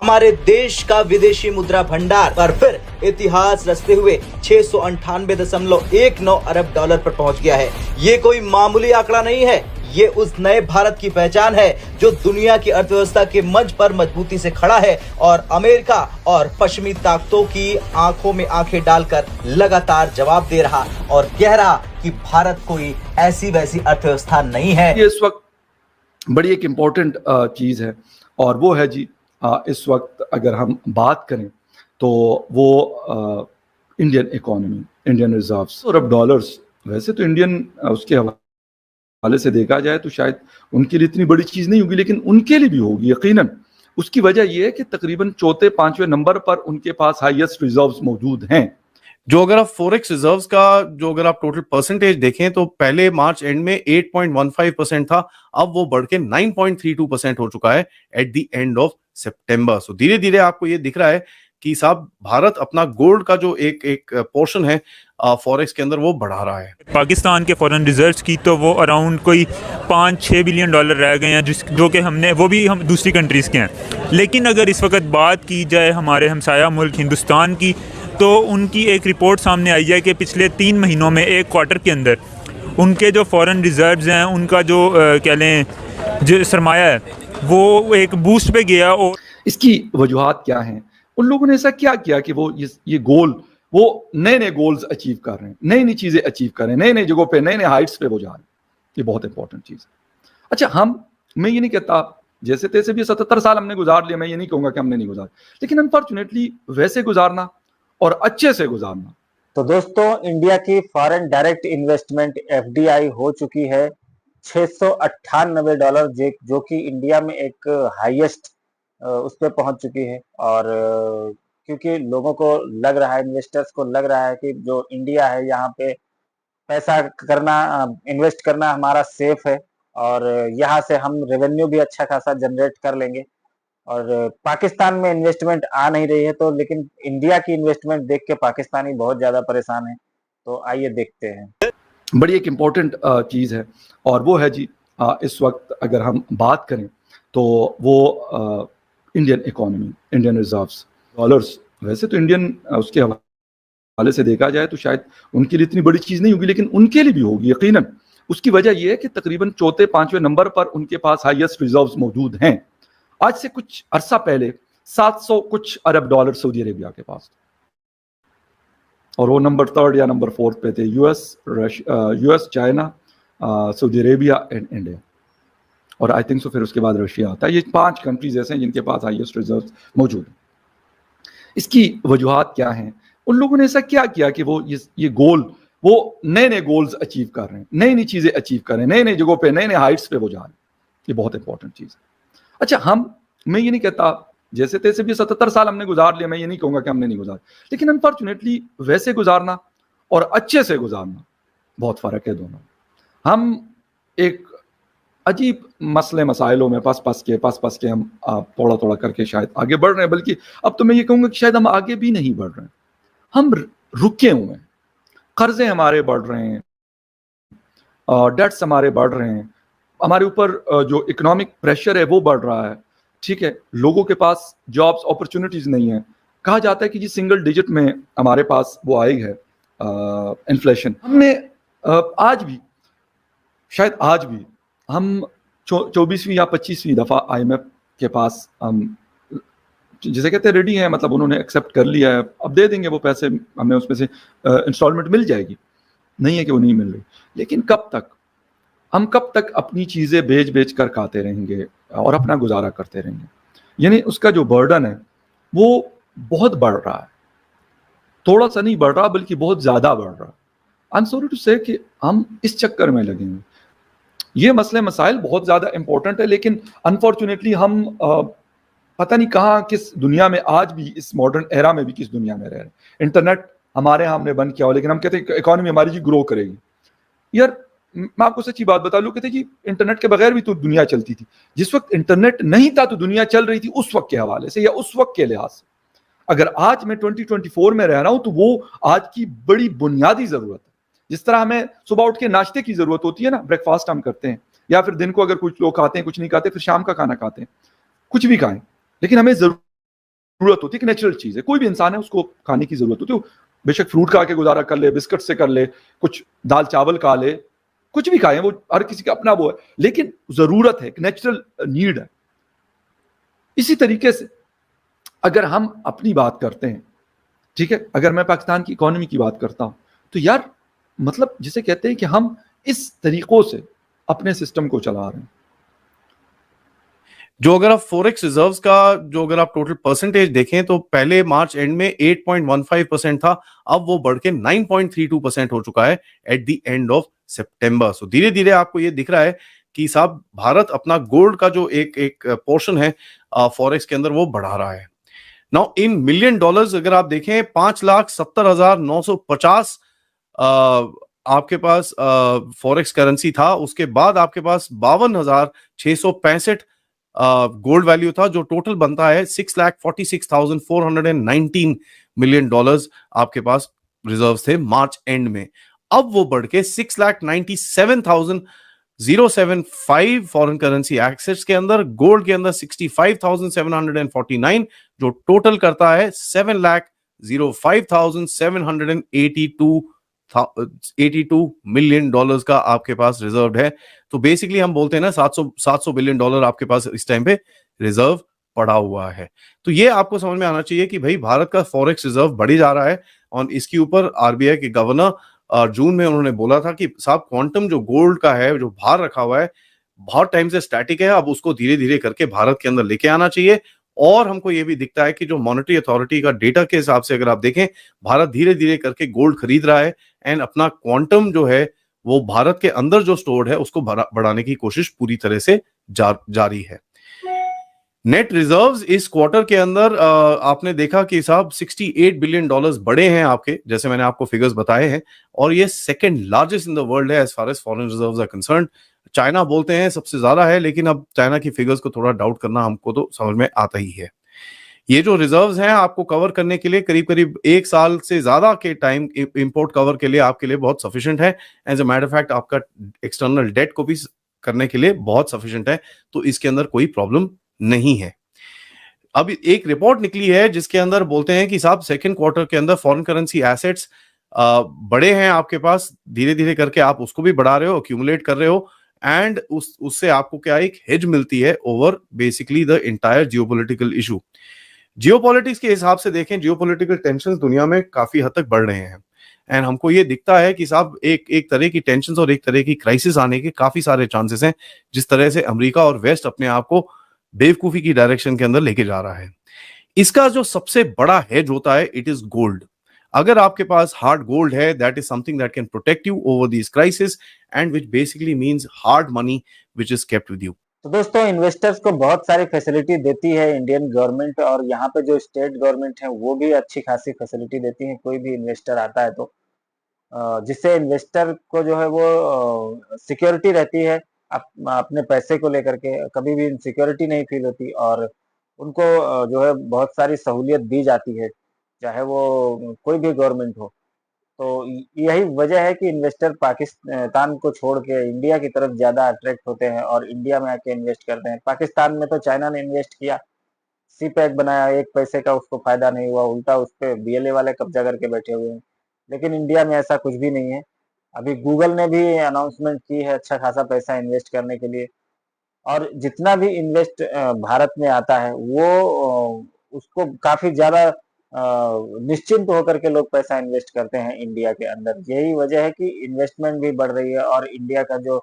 हमारे देश का विदेशी मुद्रा भंडार पर फिर इतिहास रचते हुए 698.19 अरब डॉलर पर पहुंच गया है। ये कोई मामूली आंकड़ा नहीं है, ये उस नए भारत की पहचान है जो दुनिया की अर्थव्यवस्था के मंच पर मजबूती से खड़ा है और अमेरिका और पश्चिमी ताकतों की आंखों में आंखें डालकर लगातार जवाब दे रहा और कह रहा कि भारत कोई ऐसी वैसी अर्थव्यवस्था नहीं है। ये इस वक्त बड़ी एक इम्पोर्टेंट चीज है और वो है जी इस वक्त अगर हम बात करें तो वो इंडियन इकोनॉमी, इंडियन रिजर्व्स अरब डॉलर्स। वैसे तो इंडियन उसके हवाले से देखा जाए तो शायद उनके लिए इतनी बड़ी चीज नहीं होगी, लेकिन उनके लिए भी होगी यकीनन। उसकी वजह यह है कि तकरीबन चौथे पांचवें नंबर पर उनके पास हाईएस्ट रिजर्व्स मौजूद हैं। जो अगर आप फॉरेक्स रिजर्व्स का जो अगर आप टोटल परसेंटेज देखें तो पहले मार्च एंड में 8.15% था, अब वो बढ़ के 9.32% हो चुका है एट द एंड ऑफ सितंबर। सो धीरे धीरे आपको ये दिख रहा है कि साहब भारत अपना गोल्ड का जो एक पोर्शन है फॉरेक्स के अंदर वो बढ़ा रहा है। पाकिस्तान के फॉरेन रिजर्व्स की तो वो अराउंड कोई 5-6 बिलियन डॉलर रह गए हैं, जो कि हमने वो भी हम दूसरी कंट्रीज़ के हैं। लेकिन अगर इस वक्त बात की जाए हमारे हमसाया मुल्क हिंदुस्तान की, तो उनकी एक रिपोर्ट सामने आई है कि पिछले 3 महीनों में एक क्वार्टर के अंदर उनके जो फॉरेन रिजर्व्स हैं, उनका जो कह लें जो सरमाया है वो एक बूस्ट पे गया। और इसकी वजूहात क्या हैं? उन लोगों ने ऐसा क्या किया कि वो ये गोल, वो नए नए गोल्स अचीव कर रहे हैं, नई नई चीजें अचीव कर रहे हैं, नए नए जगहों पे, नए नए हाइट्स पे वो जा रहे हैं। ये बहुत इंपॉर्टेंट चीज है। अच्छा, मैं ये नहीं कहता जैसे तैसे भी 77 साल हमने गुजार लिया, मैं ये नहीं कहूंगा कि हमने नहीं गुजार, लेकिन अनफॉर्चुनेटली वैसे गुजारना और अच्छे से गुजारना। तो दोस्तों, इंडिया की फॉरेन डायरेक्ट इन्वेस्टमेंट एफडीआई हो चुकी है $698, जो कि इंडिया में एक हाईएस्ट उस पर पहुंच चुकी है। और क्योंकि लोगों को लग रहा है, इन्वेस्टर्स को लग रहा है कि जो इंडिया है यहाँ पे पैसा करना, इन्वेस्ट करना हमारा सेफ है और यहाँ से हम रेवेन्यू भी अच्छा खासा जनरेट कर लेंगे। और पाकिस्तान में इन्वेस्टमेंट आ नहीं रही है, तो लेकिन इंडिया की इन्वेस्टमेंट देख के पाकिस्तानी बहुत ज्यादा परेशान है। तो आइए देखते हैं। बड़ी एक इम्पोर्टेंट चीज है और वो है जी इस वक्त अगर हम बात करें तो वो Indian economy, Indian reserves dollars. वैसे तो इंडियन उसके हवाले से देखा जाए तो शायद उनके लिए इतनी बड़ी चीज नहीं होगी, लेकिन उनके लिए भी होगी यकीनन। उसकी वजह यह है कि तकरीबन चौथे पांचवें नंबर पर उनके पास हाईएस्ट रिजर्व्स मौजूद हैं। आज से कुछ अरसा पहले 700 कुछ अरब डॉलर सऊदी अरेबिया के पास, और वो नंबर 3rd या नंबर 4th पे थे। US, China, Saudi Arabia and India, और आई थिंक सो फिर उसके बाद रशिया आता है। ये 5 कंट्रीज ऐसे हैं जिनके पास हाईएस्ट रिजर्व्स मौजूद हैं। इसकी वजूहात क्या हैं? उन लोगों ने ऐसा क्या किया कि वो ये गोल, वो नए नए गोल्स अचीव कर रहे हैं, नई नई चीजें अचीव कर रहे हैं, नए नए जगहों पे, नए नए हाइट्स पे वो जा रहे हैं। ये बहुत इंपॉर्टेंट चीज है। अच्छा, मैं ये नहीं कहता जैसे तैसे भी 77 साल हमने गुजार लिया, मैं ये नहीं कहूंगा कि हमने नहीं गुजार, लेकिन अनफॉर्चुनेटली वैसे गुजारना और अच्छे से गुजारना बहुत फर्क है दोनों। हम एक अजीब मसले मसाइलों में पस पस के हम थोड़ा थोड़ा करके शायद आगे बढ़ रहे हैं, बल्कि अब तो मैं ये कहूंगा कि शायद हम आगे भी नहीं बढ़ रहे हैं, हम रुके हुए हैं। कर्जे हमारे बढ़ रहे हैं, डेट्स हमारे बढ़ रहे हैं, हमारे ऊपर जो इकोनॉमिक प्रेशर है वो बढ़ रहा है। ठीक है, लोगों के पास जॉब्स अपॉर्चुनिटीज नहीं है। कहा जाता है कि जी सिंगल डिजिट में हमारे पास वो आई है इन्फ्लेशन। हमने आज भी, शायद आज भी हम 24वीं या 25वीं दफा IMF के पास हम जिसे कहते हैं रेडी हैं, मतलब उन्होंने एक्सेप्ट कर लिया है, अब दे देंगे वो पैसे, हमें उसमें से इंस्टॉलमेंट मिल जाएगी। नहीं है कि वो नहीं मिल रही, लेकिन कब तक हम अपनी चीजें बेच कर खाते रहेंगे और अपना गुजारा करते रहेंगे? यानी उसका जो बर्डन है वो बहुत बढ़ रहा है, थोड़ा सा नहीं बढ़ रहा बल्कि बहुत ज्यादा बढ़ रहा है। आई एम सॉरी टू से कि हम इस चक्कर में लगे हैं। ये मसले मसाइल बहुत ज्यादा इंपॉर्टेंट है, लेकिन अनफॉर्चुनेटली हम पता नहीं कहाँ, किस दुनिया में, आज भी इस मॉडर्न एरा में भी किस दुनिया में रह रहे हैं। इंटरनेट हमारे यहाँ हमने बंद किया हो, लेकिन हम कहते हैं इकोनॉमी हमारी जी ग्रो करेगी। यार मैं आपको सच्ची बात बता लूं, कहते जी इंटरनेट के बगैर भी तो दुनिया चलती थी। जिस वक्त इंटरनेट नहीं था तो दुनिया चल रही थी, उस वक्त के हवाले से या उस वक्त के लिहाज से। अगर आज मैं 2024 में रह रहा हूं तो वो आज की बड़ी बुनियादी जरूरत है। जिस तरह हमें सुबह उठ के नाश्ते की जरूरत होती है ना, ब्रेकफास्ट हम करते हैं, या फिर दिन को अगर कुछ लोग खाते हैं, कुछ नहीं खाते, फिर शाम का खाना खाते हैं, कुछ भी खाएं, लेकिन हमें जरूर जरूरत होती है, कि नेचुरल चीज है, कोई भी इंसान है उसको खाने की जरूरत होती है, बेशक फ्रूट खा के गुजारा कर ले, बिस्किट से कर ले, कुछ दाल चावल खा ले, कुछ भी खाए, वो हर किसी का अपना वो है, लेकिन जरूरत है, नेचुरल नीड है। इसी तरीके से अगर हम अपनी बात करते हैं, ठीक है, अगर मैं पाकिस्तान की इकोनॉमी की बात करता हूं, तो यार मतलब जिसे कहते हैं कि हम इस तरीकों से अपने सिस्टम को चला रहे हैं। जो अगर आप फॉरेक्स रिजर्व्स का जो अगर आप टोटल परसेंटेज देखें तो पहले मार्च एंड में 8.15% था, अब वो बढ़ के 9.32% हो चुका है एट द एंड ऑफ सितंबर। सो धीरे धीरे आपको ये दिख रहा है कि साहब भारत अपना गोल्ड का जो एक पोर्शन है फॉरेक्स के अंदर वो बढ़ा रहा है। नाउ इन मिलियन डॉलर्स अगर आप देखें 5,70,950 आपके पास फॉरेक्स करेंसी था, उसके बाद आपके पास 52,665 गोल्ड वैल्यू था, जो टोटल बनता है 6,46,419 मिलियन डॉलर्स आपके पास रिजर्व थे मार्च एंड में। अब वो बढ़ के 6,97,075 फॉरेन करेंसी एसेट्स के अंदर, गोल्ड के अंदर 65,749, जो टोटल करता है 7,05,782 मिलियन डॉलर्स का आपके पास रिजर्व है। तो बेसिकली हम बोलते हैं ना 700 बिलियन डॉलर आपके पास इस टाइम पे रिजर्व पड़ा हुआ है। तो ये आपको समझ में आना चाहिए कि भाई भारत का फॉरेक्स रिजर्व बढ़ी जा रहा है, और इसके ऊपर आरबीआई के गवर्नर जून में उन्होंने बोला था कि साहब क्वांटम जो गोल्ड का है, जो बाहर रखा हुआ है, बहुत टाइम से स्टैटिक है, अब उसको धीरे धीरे करके भारत के अंदर लेके आना चाहिए। और हमको ये भी दिखता है कि जो मॉनेटरी अथॉरिटी का डेटा के हिसाब से अगर आप देखें, भारत धीरे धीरे करके गोल्ड खरीद रहा है, एंड अपना क्वांटम जो है वो भारत के अंदर जो स्टोर्ड है उसको बढ़ाने की कोशिश पूरी तरह से जारी है। नेट रिजर्व्स इस क्वार्टर के अंदर आपने देखा कि साहब 68 बिलियन डॉलर्स बढ़े हैं आपके, जैसे मैंने आपको फिगर्स बताए हैं, और ये second largest in the world है as far as foreign reserves are concerned. China बोलते हैं सबसे ज्यादा है, लेकिन अब चाइना की फिगर्स को थोड़ा डाउट करना हमको तो समझ में आता ही है। ये जो रिजर्व्स हैं आपको कवर करने के लिए करीब करीब 1 साल से ज्यादा के टाइम इंपोर्ट कवर के लिए आपके लिए बहुत सफिशिएंट है। As a matter of fact आपका एक्सटर्नल डेट को भी करने के लिए बहुत सफिशिएंट है, तो इसके अंदर कोई प्रॉब्लम नहीं है। अब एक रिपोर्ट निकली है जिसके अंदर बोलते हैं कि साहब सेकंड क्वार्टर के अंदर फॉरेन करेंसी एसेट्स बड़े हैं आपके पास, धीरे धीरे करके आप उसको भी बढ़ा रहे हो, अक्यूमुलेट कर रहे हो, एंड उससे आपको क्या एक हेज मिलती है over basically the entire geopolitical issue. Geopolitics के हिसाब से देखें, जियोपॉलिटिकल टेंशंस दुनिया में काफी हद तक बढ़ रहे हैं, एंड हमको ये दिखता है कि साहब एक तरह की टेंशंस और एक तरह की क्राइसिस आने के काफी सारे चांसेस हैं, जिस तरह से अमेरिका और वेस्ट अपने आप को बेवकूफी की डायरेक्शन के अंदर लेके जा रहा है। इसका जो सबसे बड़ा हेज होता है इट इज गोल्ड। अगर आपके पास हार्ड गोल्ड है, that is something that can protect you over this crisis, and which basically means hard money which is kept with you. तो दोस्तों इन्वेस्टर्स को बहुत सारी फैसिलिटी देती है इंडियन गवर्नमेंट, और यहाँ पे जो स्टेट गवर्नमेंट है वो भी अच्छी खासी फैसिलिटी देती है। कोई भी इन्वेस्टर आता है तो जिससे इन्वेस्टर को जो है वो सिक्योरिटी रहती है अपने पैसे को लेकर के, कभी भी इनसिक्योरिटी नहीं फील होती, और उनको जो है बहुत सारी सहूलियत दी जाती है, चाहे वो कोई भी गवर्नमेंट हो। तो यही वजह है कि इन्वेस्टर पाकिस्तान को छोड़ के इंडिया की तरफ ज्यादा अट्रैक्ट होते हैं और इंडिया में आके इन्वेस्ट करते हैं। पाकिस्तान में तो चाइना ने इन्वेस्ट किया, सी पैक बनाया, 1 पैसे का उसको फायदा नहीं हुआ, उल्टा उस पे बीएलए वाले कब्जा करके बैठे हुए हैं। लेकिन इंडिया में ऐसा कुछ भी नहीं है। अभी गूगल ने भी अनाउंसमेंट की है अच्छा खासा पैसा इन्वेस्ट करने के लिए, और जितना भी इन्वेस्ट भारत में आता है वो उसको काफी ज्यादा निश्चिंत होकर के लोग पैसा इन्वेस्ट करते हैं इंडिया के अंदर। यही वजह है कि इन्वेस्टमेंट भी बढ़ रही है और इंडिया का जो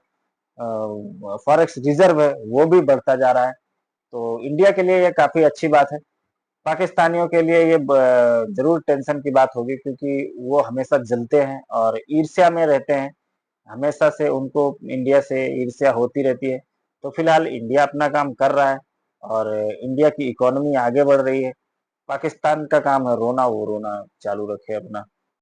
फॉरेक्स रिजर्व है वो भी बढ़ता जा रहा है। तो इंडिया के लिए ये काफी अच्छी बात है। पाकिस्तानियों के लिए ये जरूर टेंशन की बात होगी, क्योंकि वो हमेशा जलते हैं और ईर्ष्या में रहते हैं, हमेशा से उनको इंडिया से ईर्ष्या होती रहती है। तो फिलहाल इंडिया अपना काम कर रहा है और इंडिया की इकोनॉमी आगे बढ़ रही है। पाकिस्तान का काम है रोना, वो रोना चालू रखे अपना।